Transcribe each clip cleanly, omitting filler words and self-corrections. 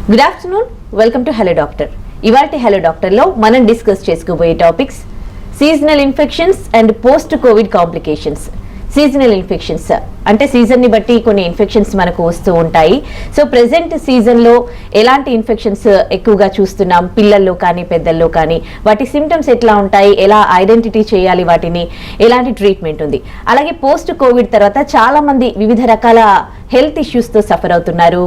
Good afternoon, welcome to hello doctor. ఇవాల్టి hello డాక్టర్లో మనం discuss చేసుకోబోయే topics seasonal infections and post covid complications. Seasonal infections అంటే సీజన్ని బట్టి కొన్ని ఇన్ఫెక్షన్స్ మనకు వస్తూ ఉంటాయి. సో ప్రెసెంట్ సీజన్లో ఎలాంటి ఇన్ఫెక్షన్స్ ఎక్కువగా చూస్తున్నాం, పిల్లల్లో కానీ పెద్దల్లో కానీ, వాటి సిమ్టమ్స్ ఎట్లా ఉంటాయి, ఎలా ఐడెంటిటీ చేయాలి, వాటిని ఎలాంటి ట్రీట్మెంట్ ఉంది. అలాగే పోస్ట్ కోవిడ్ తర్వాత చాలామంది వివిధ రకాల హెల్త్ ఇష్యూస్తో సఫర్ అవుతున్నారు,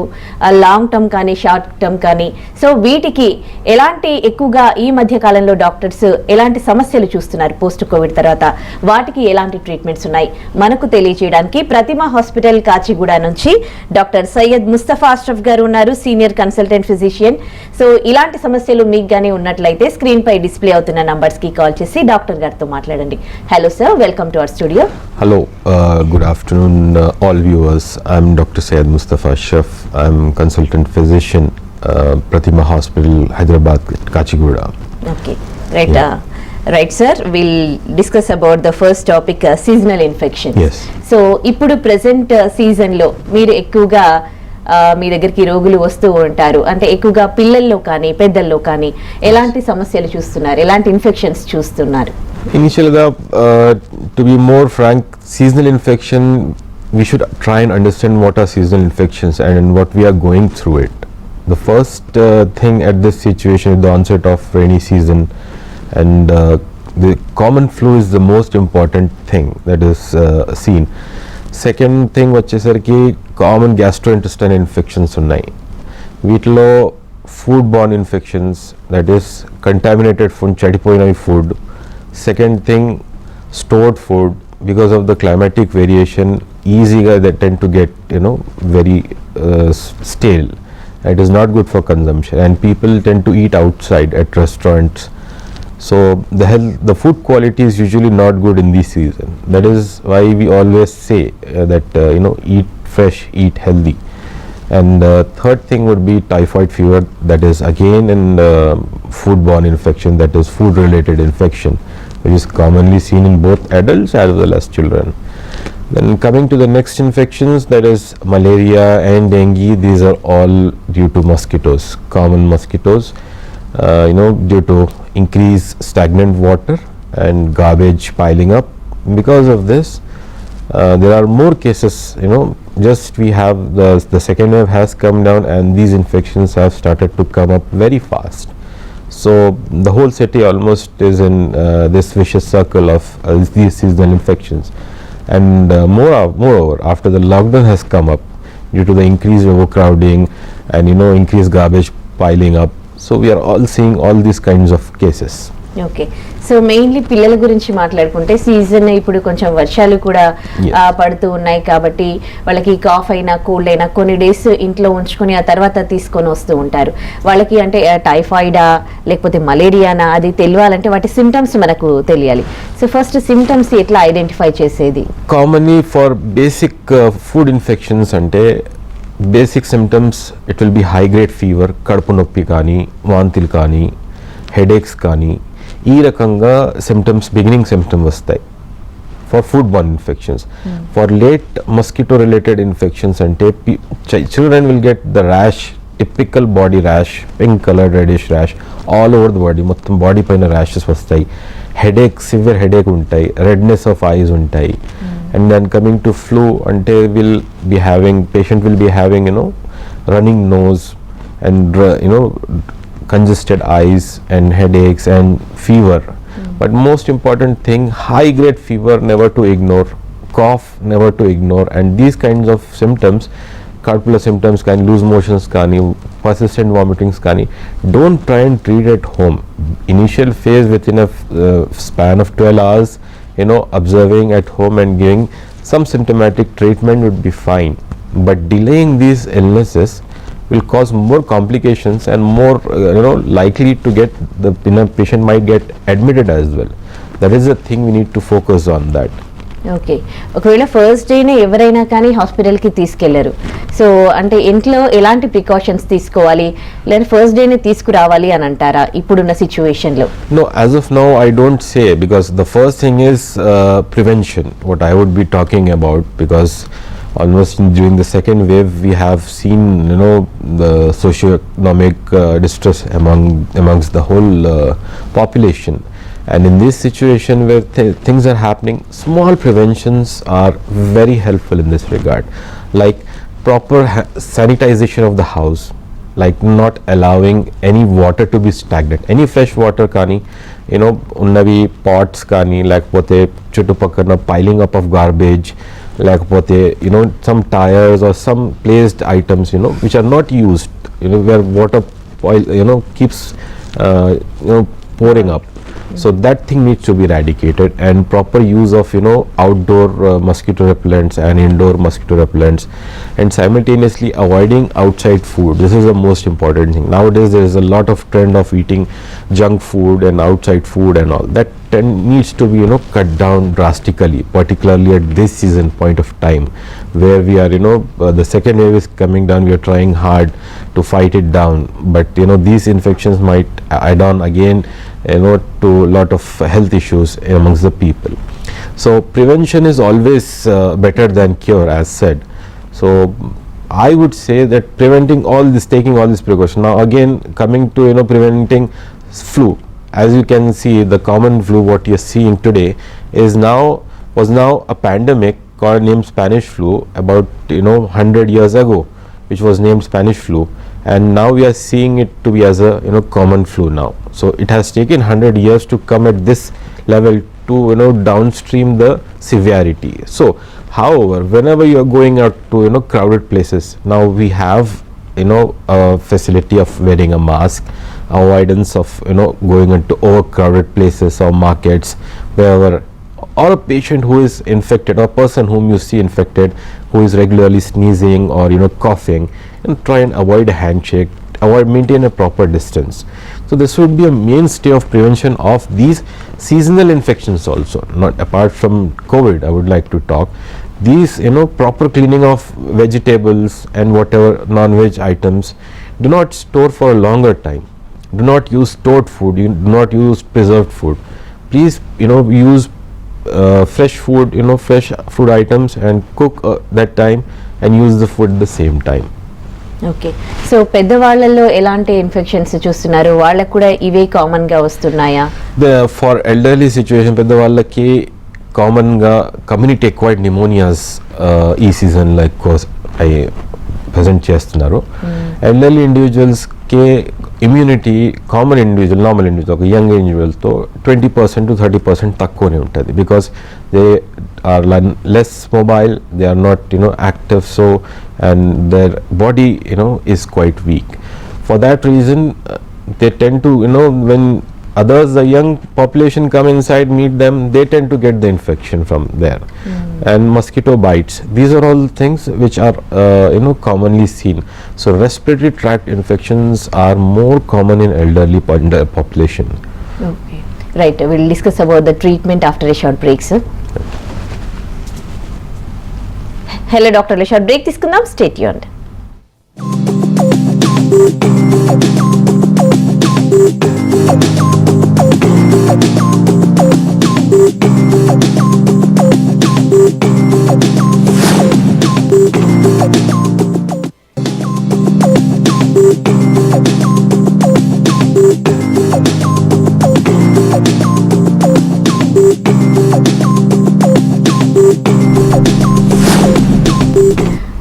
లాంగ్ టర్మ్ కానీ షార్ట్ టర్మ్ కానీ. సో వీటికి ఎలాంటి ఎక్కువగా ఈ మధ్య కాలంలో డాక్టర్స్ ఎలాంటి సమస్యలు చూస్తున్నారు పోస్ట్ కోవిడ్ తర్వాత, వాటికి ఎలాంటి ట్రీట్మెంట్స్ ఉన్నాయి మనకు తెలియజేయడానికి ప్రతిమ హాస్పిటల్ కాచిగూడ నుంచి డాక్టర్ సయ్యద్ ముస్తఫా అష్రఫ్ గారు ఉన్నారు, సీనియర్ కన్సల్టెంట్ ఫిజిషియన్. సో ఇలాంటి సమస్యలు మీకు గానీ ఉన్నట్లయితే స్క్రీన్ పై డిస్ప్లే అవుతున్న నంబర్స్ కి కాల్ చేసి డాక్టర్ గారితో మాట్లాడండి. Hello sir, welcome to our studio. Hello, good afternoon all viewers. I'm Dr. Syed Mustafa ashraf. I'm consultant physician, Pratima Hospital, Hyderabad, Kachigoda. Okay, right. Yeah. Right sir, we'll discuss about the first topic, seasonal infections. Yes. So ఇప్పుడు present season లో మీరు ఎక్కువగా మీ దగ్గరికి రోగులు వస్తూ ఉంటారు, అంటే ఎక్కువగా పిల్లల్లో కానీ పెద్దల్లో కానీ ఎలాంటి సమస్యలు చూస్తున్నారు, ఎలాంటి ఇన్ఫెక్షన్స్ చూస్తున్నారు? Initially, to be more frank, seasonal infection, we should try and understand what are seasonal infections and what we are going through it. The first thing at this situation is the onset of rainy season, and the common flu is the most important thing that is seen. Second thing వచ్చేసరికి common gastrointestinal infections ఉన్నాయి. వీటిలో food borne infections, that is contaminated food, చెడిపోయిన food. Second thing stored food, because of the climatic variation ఈజీగా they tend to get very stale. It is not good for consumption, and people tend to eat outside at restaurants. So the food quality is usually not good in this season. That is why we always say that eat fresh, eat healthy. And third thing would be typhoid fever, that is again in foodborne infection, that is food related infection, which is commonly seen in both adults as well as children. Then coming to the next infections, that is malaria and dengue. These are all due to mosquitoes, common mosquitoes, due to increased stagnant water and garbage piling up. Because of this, there are more cases, just we have the second wave has come down and these infections have started to come up very fast. So the whole city almost is in this vicious circle of these seasonal infections. And moreover, after the lockdown has come up, due to the increased overcrowding and increased garbage piling up, so we are all seeing all these kinds of cases. Okay, so mainly పిల్లల గురించి మాట్లాడుకుంటే season ఇప్పుడు కొంచెం వర్షాలు కూడా పడుతూ ఉన్నాయి కాబట్టి వాళ్ళకి కాఫ్ అయినా కోల్డ్ అయినా కొన్ని డేస్ ఇంట్లో ఉంచుకొని ఆ తర్వాత తీసుకొని వస్తూ ఉంటారు. వాళ్ళకి అంటే టైఫాయిడా లేకపోతే మలేరియానా అది తెలియాలంటే వాటి సిమ్టమ్స్ మనకు తెలియాలి. సో ఫస్ట్ సిమ్టమ్స్ ఎట్లా ఐడెంటిఫై చేసేది? Commonly for basic food infections అంటే basic symptoms it will be high grade fever, కడుపు నొప్పి కానీ, వాంతులు కానీ, హెడేక్స్ కానీ, ఈ రకంగా సిమ్టమ్స్ బిగినింగ్ సిమ్టమ్ వస్తాయి for food borne infections. For late mosquito related infections అంటే children will get the rash, typical body rash, pink colour reddish rash all over the body, మొత్తం బాడీ పైన ర్యాషెస్ వస్తాయి. Headache, severe headache ఉంటాయి, redness of ice ఉంటాయి. And then coming to flu, ante patient will be having running nose and congested eyes and headaches and fever. But most important thing, high grade fever never to ignore, cough never to ignore, and these kinds of symptoms, cardiac symptoms can loose motions kani, persistent vomitings kani, don't try and treat at home. Initial phase within a span of 12 hours, observing at home and giving some symptomatic treatment would be fine. But delaying these illnesses will cause more complications and more likely to get the patient might get admitted as well. That is the thing we need to focus on that. Okay, ఒకవేళ first డేనే ఎవరైనా కానీ హాస్పిటల్కి తీసుకెళ్లరు, so అంటే ఇంట్లో ఎలాంటి precautions తీసుకోవాలి, లేదా ఫస్ట్ డేనే తీసుకురావాలి అని అంటారా ఇప్పుడున్న సిచ్యువేషన్లో? No, as of now I don't say, because the first thing is prevention, what I would be talking about, because almost during the second wave we have seen the socioeconomic distress amongst the whole population. And in this situation where things are happening, small preventions are very helpful in this regard, like proper sanitization of the house, like not allowing any water to be stagnant, any fresh water kani, unnavi pots kani, lekapothe chutupakkana piling up of garbage, lekapothe some tires or some placed items which are not used, where water keeps pouring up. So that thing needs to be eradicated, and proper use of outdoor mosquito repellents and indoor mosquito repellents, and simultaneously avoiding outside food. This is the most important thing. Nowadays there is a lot of trend of eating junk food and outside food and all. That trend needs to be cut down drastically, particularly at this season point of time where we are the second wave is coming down. We are trying hard to fight it down, but these infections might add on again to a lot of health issues amongst the people. So prevention is always better than cure, as said. So I would say that preventing all this, taking all this precaution. Now again coming to preventing flu, as you can see, the common flu what you are seeing today was now a pandemic called named Spanish flu about 100 years ago, which was named Spanish flu, and now we are seeing it to be as a common flu now. So it has taken 100 years to come at this level to downstream the severity. So however, whenever you are going out to crowded places, now we have a facility of wearing a mask, avoidance of going into overcrowded places or markets, wherever, or a patient who is infected, or a person whom you see infected who is regularly sneezing or coughing, and try and avoid a handshake, maintain a proper distance. So this would be a mainstay of prevention of these seasonal infections also. Not apart from COVID, I would like to talk these proper cleaning of vegetables and whatever non-veg items. Do not store for a longer time. Do not use stored food. Do not use preserved food. Please use fresh food, fresh food items, and cook that time and use the food at the same time. Okay, so పెద్దవాళ్ళలో ఎలాంటి infections చూస్తున్నారు? వాళ్ళకు కూడా ఇవే common గా వస్తున్నాయా? For elderly situation పెద్దవాళ్ళకి common గా కమ్యూనిటీ ఎక్వైర్డ్ నిమోనియాస్ ఈ సీజన్ లో ఎక్కువ ప్రెజెంట్ చేస్తున్నారు. ఎల్డర్లీ ఇండివిజువల్స్ కి immunity common individual, normal individual, ఒక యంగ్ ఇండివిజువల్తో 20% to 30% తక్కువనే ఉంటుంది. Because they are less mobile, they are not active, so and their body is quite weak. For that reason they tend to when others, the young population, come inside, meet them, they tend to get the infection from there. And mosquito bites, these are all things which are commonly seen. So respiratory tract infections are more common in elderly population. Okay, right, we'll discuss about the treatment after a short break, sir. Hello doctor, short break తీసుకుందాం. Stay tuned.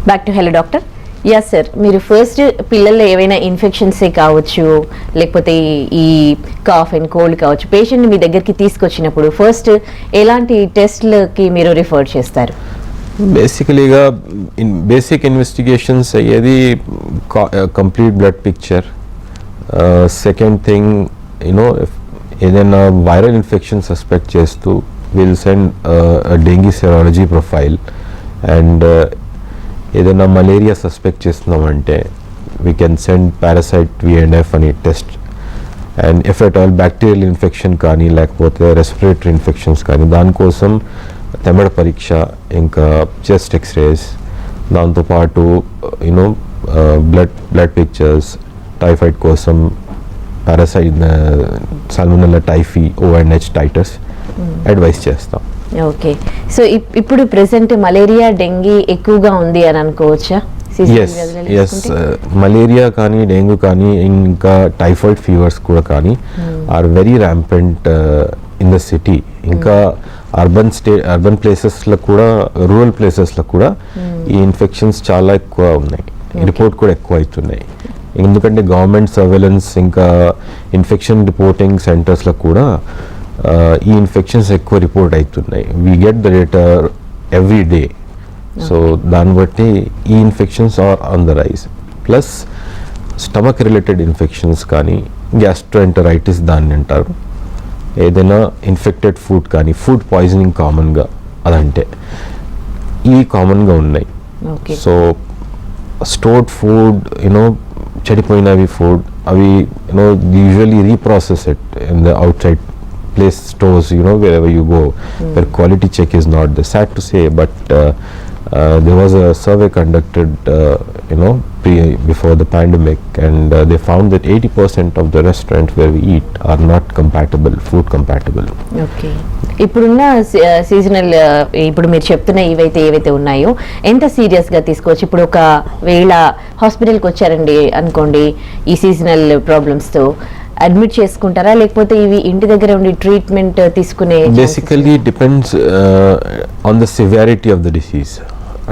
Back to hello doctor. Yes sir, మీరు first పిల్లల్లో ఏవైనా ఇన్ఫెక్షన్సే కావచ్చు, లేకపోతే ఈ cough and cold కావచ్చు, పేషెంట్ని మీ దగ్గరికి తీసుకొచ్చినప్పుడు ఫస్ట్ ఎలాంటి టెస్ట్లకి మీరు రిఫర్ చేస్తారు? బేసికలీగా బేసిక్ ఇన్వెస్టిగేషన్స్ అయ్యేది complete blood picture. Second thing ఏదైనా వైరల్ ఇన్ఫెక్షన్ సస్పెక్ట్ చేస్తూ will send dengue serology profile. And ఏదైనా మలేరియా సస్పెక్ట్ చేస్తున్నామంటే we can send parasite VNF అని test. And if at all bacterial infection కానీ లేకపోతే respiratory infections కానీ దానికోసం తెమ్మడ పరీక్ష, ఇంకా చెస్ట్ ఎక్స్రేస్, దాంతోపాటు బ్లడ్ పిక్చర్స్, టైఫాయిడ్ కోసం parasite salmonella typhi ONH Titus advice చేస్తాం. ఓకే, సో ఇప్పుడు ప్రెసెంట్ మలేరియా డెంగీ ఎక్కువగా ఉంది అని అనుకోవచ్చా మలేరియా కానీ డెంగ్యూ కానీ ఇంకా టైఫాయిడ్ ఫీవర్స్ కూడా కానీ are very rampant in the city. ఇంకా అర్బన్ ప్లేసెస్లో కూడా రూరల్ ప్లేసెస్లో కూడా ఈ ఇన్ఫెక్షన్స్ చాలా ఎక్కువ ఉన్నాయి, రిపోర్ట్ కూడా ఎక్కువ అవుతున్నాయి. ఎందుకంటే గవర్నమెంట్ సర్వేలెన్స్ ఇంకా ఇన్ఫెక్షన్ రిపోర్టింగ్ సెంటర్స్లో కూడా ఈ ఇన్ఫెక్షన్స్ ఎక్కువ రిపోర్ట్ అవుతున్నాయి. We get the data every day. So దాన్ని బట్టి ఈ infections are on the rise. Plus stomach related infections కానీ గ్యాస్ట్రోఎంటరైటిస్ దాన్ని అంటారు. ఏదైనా ఇన్ఫెక్టెడ్ ఫుడ్ కానీ ఫుడ్ పాయిజనింగ్ కామన్గా అదంటే ఇవి కామన్గా ఉన్నాయి. సో స్టోర్డ్ ఫుడ్ చెడిపోయినవి ఫుడ్ అవి usually reprocess it in the outside place stores wherever you go where quality check is not there. Sad to say, but there was a survey conducted before the pandemic, and they found that 80% of the restaurants where we eat are not food compatible. Okay. ఇప్పుడున్న seasonal ఇప్పుడు మీరు చెప్తున్న ఏవైతే ఉన్నాయో ఎంత సీరియస్గా తీసుకోవచ్చు? ఇప్పుడు ఒక వేళ హాస్పిటల్కి వచ్చారండి అనుకోండి ఈ సీజనల్ ప్రాబ్లమ్స్తో, అడ్మిట్ చేసుకుంటారా లేకపోతే ఇవి ఇంటి దగ్గర ఉండి ట్రీట్మెంట్ తీసుకునే? Basically depends on the severity of the disease.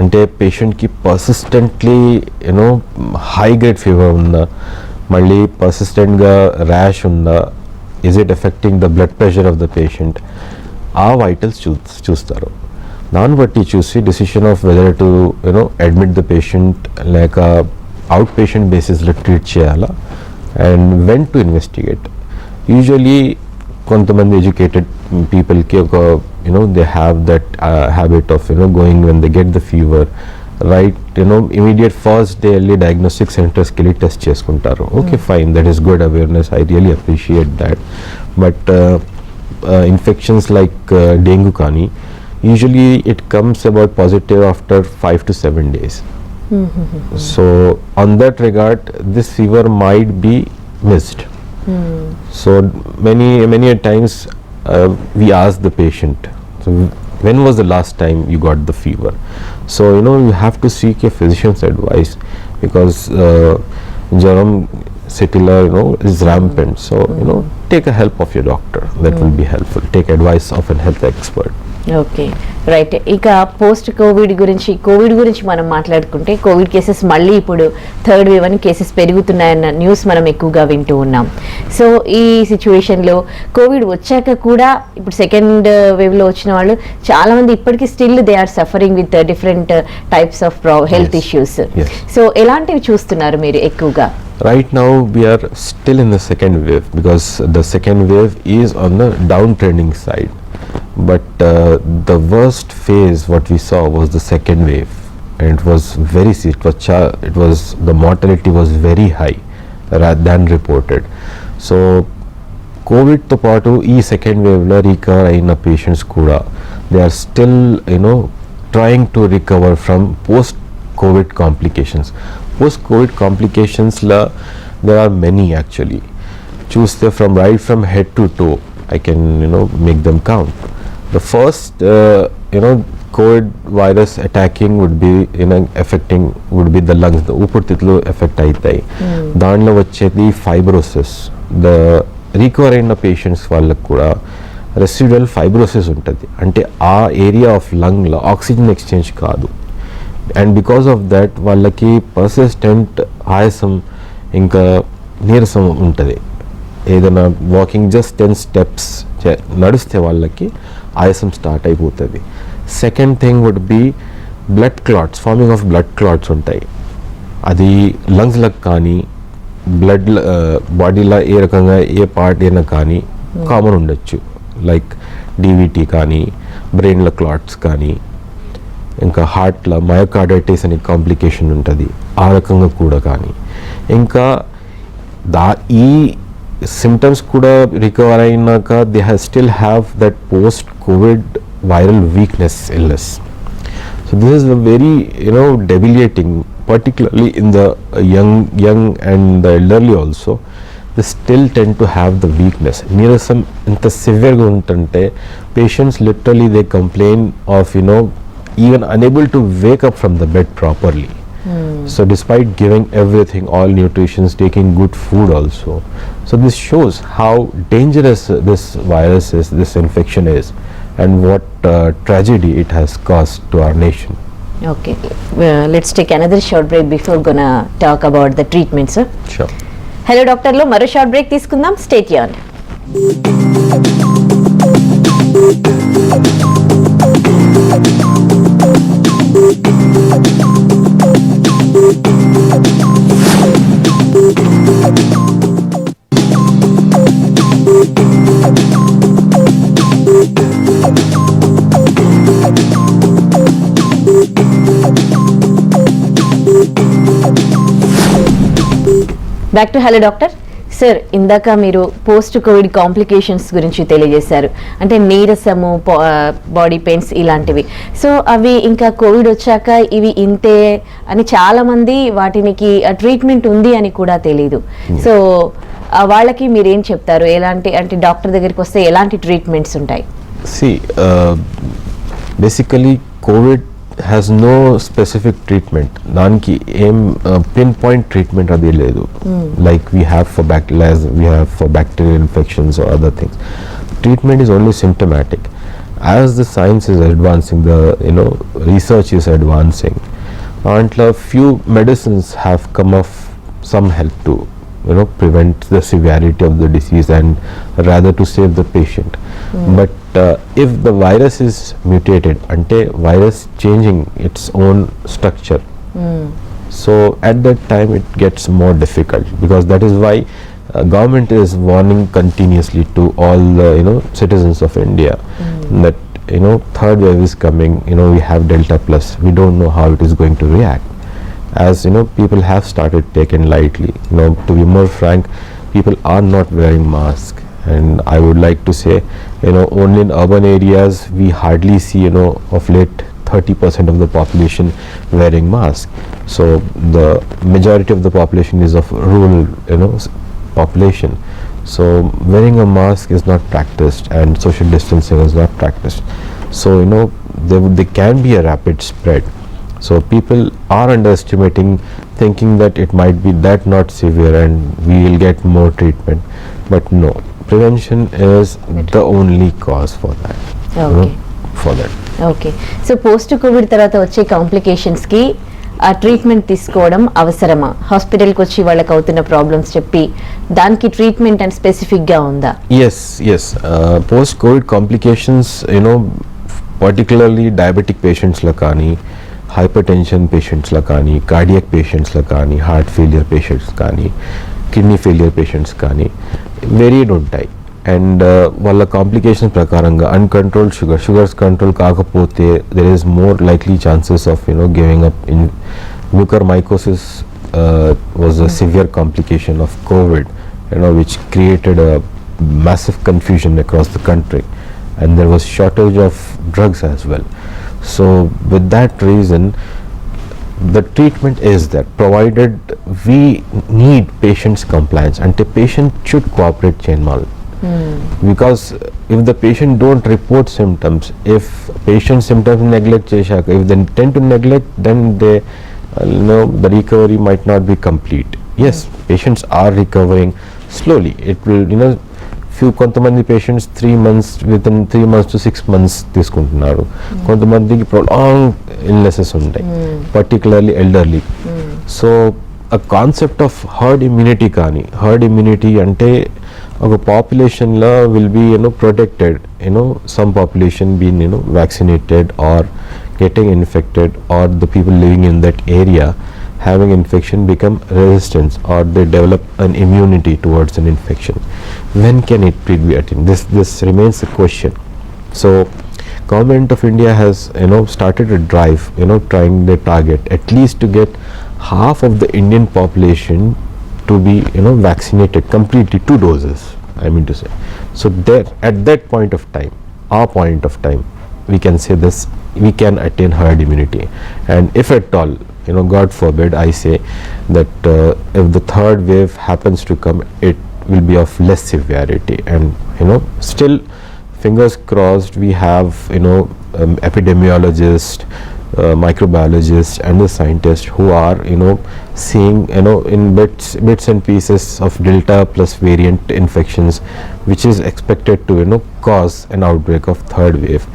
అంటే పేషెంట్కి పర్సిస్టెంట్లీ హై గ్రేడ్ ఫీవర్ ఉందా, మళ్ళీ పర్సిస్టెంట్గా ర్యాష్ ఉందా, is it affecting the blood pressure of the patient, ఆ వైటల్స్ చూస్తారు. దాన్ని బట్టి చూసి decision of whether to admit the patient లేక అవుట్ పేషెంట్ బేసిస్లో ట్రీట్ చేయాలా and when to investigate. Usually kontamandi educated people ki oka they have that habit of going when they get the fever, right, immediate first day early diagnostic centers ki test cheskuntaru. Okay, fine, that is good awareness, I really appreciate that. But infections like dengue kani, usually it comes about positive after 5 to 7 days. So on that regard this fever might be missed. So many a times we ask the patient, so when was the last time you got the fever? So you have to seek a physician's advice because germ citilla is rampant. So take a help of your doctor, that will be helpful. Take advice of a health expert. Okay, right. ఇక post Covid గురించి మనం మాట్లాడుకుంటే Covid cases మళ్ళీ ఇప్పుడు third wave అని cases పెరుగుతున్నాయన్న news మనం ఎక్కువగా వింటూ ఉన్నాం. సో ఈ సిచ్యువేషన్లో కోవిడ్ వచ్చాక కూడా ఇప్పుడు సెకండ్ వేవ్లో వచ్చిన వాళ్ళు చాలామంది ఇప్పటికీ still they are suffering with different types of health issues. So ఎలాంటివి చూస్తున్నారు మీరు ఎక్కువగా? Right now we are still in the second wave because the second wave is on the downtrending side. But the worst phase what we saw was the second wave, and it was very the mortality was very high rather than reported. So COVID to paatu ee second wave la recover ayina patients kuda they are still trying to recover from post COVID complications. Post COVID complications la there are many actually. Choose from head to toe, I can make them count. The first COVID virus attacking would be affecting would be the lungs, the ఊపిరితిత్తులు effect అవుతాయి. దానిలో వచ్చేది fibrosis. The recover అయిన patients వాళ్ళకు కూడా residual fibrosis ఉంటుంది, అంటే ఆ ఏరియా ఆఫ్ లంగ్లో ఆక్సిజన్ ఎక్స్చేంజ్ కాదు. అండ్ బికాస్ ఆఫ్ దట్ వాళ్ళకి పర్సిస్టెంట్ ఆయాసం ఇంకా నీరసం ఉంటుంది. ఏదైనా వాకింగ్ జస్ట్ 10 steps నడిస్తే వాళ్ళకి ఆయాసం స్టార్ట్ అయిపోతుంది. Second thing would be blood clots, forming of blood clots ఉంటాయి. అది లంగ్స్లకు కానీ బ్లడ్ బాడీలో ఏ రకంగా ఏ పార్ట్ అయినా కానీ కామన్ ఉండొచ్చు. లైక్ డివిటీ కానీ బ్రెయిన్లో క్లాట్స్ కానీ ఇంకా హార్ట్లో మయోకార్డైటిస్ అనే కాంప్లికేషన్ ఉంటుంది, ఆ రకంగా కూడా కానీ ఇంకా ఈ symptoms kuda recover ayinaka they still have that post COVID viral weakness illness. So this is a very debilitating, particularly in the young and the elderly also. They still tend to have the weakness. Neerasam inta severe ga untante patients literally they complain of even unable to wake up from the bed properly. So despite giving everything, all nutrition, taking good food also, so this shows how dangerous this virus is, this infection is, and what tragedy it has caused to our nation. Okay, let's take another short break before gonna talk about the treatment, sir. Sure. Hello డాక్టర్లో మరో short break తీసుకుందాం. Stay tuned. Back to hello doctor. Sir, ఇందాక మీరు post covid complications గురించి తెలియజేశారు. అంటే నీరసము, body pains ఇలాంటివి. సో అవి ఇంకా కోవిడ్ వచ్చాక ఇవి ఇంతే అని చాలామంది వాటికి ట్రీట్మెంట్ ఉంది అని కూడా తెలీదు. సో వాళ్ళకి మీరేం చెప్తారు? ఎలాంటి, అంటే డాక్టర్ దగ్గరికి వస్తే ఎలాంటి ట్రీట్మెంట్స్ ఉంటాయి? Basically Covid has no specific treatment. దానికి ఏం pinpoint treatment అది లేదు. Like we have for bacterial infections or other things. Treatment is only symptomatic. As the science is advancing, the research is advancing, and few medicines have come of some help to prevent the severity of the disease and rather to save the patient. But if the virus is mutated, ante virus changing its own structure, so at that time it gets more difficult, because that is why government is warning continuously to all the citizens of India that third wave is coming. We have Delta plus, we don't know how it is going to react. As people have started taken lightly. To be more frank, people are not wearing masks, and I would like to say only in urban areas we hardly see of late 30% of the population wearing masks. So the majority of the population is of rural population, so wearing a mask is not practiced and social distancing is not practiced. So there can be a rapid spread. So people are underestimating, thinking that it might be that not severe and we will get more treatment, but no, prevention is the only cause for that. Okay. So post Covid తర్వాత వచ్చే కాంప్లికేషన్స్కి ఆ treatment తీసుకోవడం అవసరమా? హాస్పిటల్కి వచ్చి వాళ్ళకి అవుతున్న problems చెప్పి దానికి ట్రీట్మెంట్ అండ్ స్పెసిఫిక్గా ఉందా? Yes post covid complications particularly diabetic పేషెంట్స్లో కానీ, హైపర్ టెన్షన్ పేషెంట్స్లో కానీ, కార్డియాక్ పేషెంట్స్లో కానీ, హార్ట్ ఫెయిలియర్ పేషెంట్స్ కానీ, కిడ్నీ ఫెయిలియర్ పేషెంట్స్ కానీ వేరియడ్ ఉంటాయి. అండ్ వాళ్ళ కాంప్లికేషన్ ప్రకారంగా అన్కంట్రోల్డ్ షుగర్స్ కంట్రోల్ కాకపోతే there is more likely chances of giving up in mucormycosis was a severe complication of covid which created a massive confusion across the country, and there was shortage of drugs as well. So with that reason, the treatment is that provided we need patient's compliance, and the patient should cooperate chainmal. Because if the patient don't report symptoms, if patient symptoms neglect cheshaka, if they tend to neglect, then they the recovery might not be complete. Yes, patients are recovering slowly. It will few కొంతమంది patients 3 months, within 3 months to 6 months తీసుకుంటున్నారు. కొంతమందికి prolonged illnesses ఉంటాయి, particularly elderly. So a concept of herd immunity కానీ, herd immunity అంటే ఒక పాపులేషన్లో will be protected, some population being vaccinated or getting infected, or the people living in that area having infection become resistant, or they develop an immunity towards an infection. When can it be attained? This remains a question. So government of India has started a drive, trying their target at least to get half of the Indian population to be vaccinated completely, 2 doses, I mean to say. So there, at that point of time, our point of time, we can say this, we can attain herd immunity. And if at all, God forbid, I say that if the third wave happens to come, it will be of less severity, and still fingers crossed, we have epidemiologists, microbiologists and the scientists who are seeing in bits and pieces of delta plus variant infections, which is expected to cause an outbreak of third wave.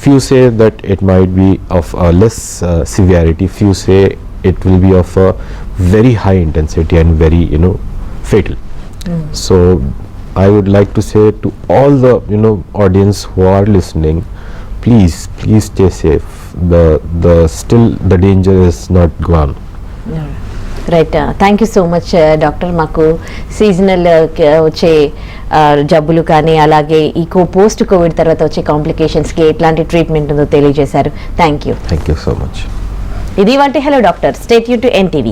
Few say that it might be of less severity, few say it will be of a very high intensity and very fatal. So I would like to say to all the audience who are listening, please stay safe. Still the danger is not gone. Right, thank you so much doctor. మాకు seasonal వచ్చే జబ్బులు కానీ అలాగే ఈ post Covid తర్వాత వచ్చే కాంప్లికేషన్స్కి ఎట్లాంటి treatment ఉందో తెలియజేశారు. Thank you so much. ఇది వాటి hello doctor. Stay tune to NTV.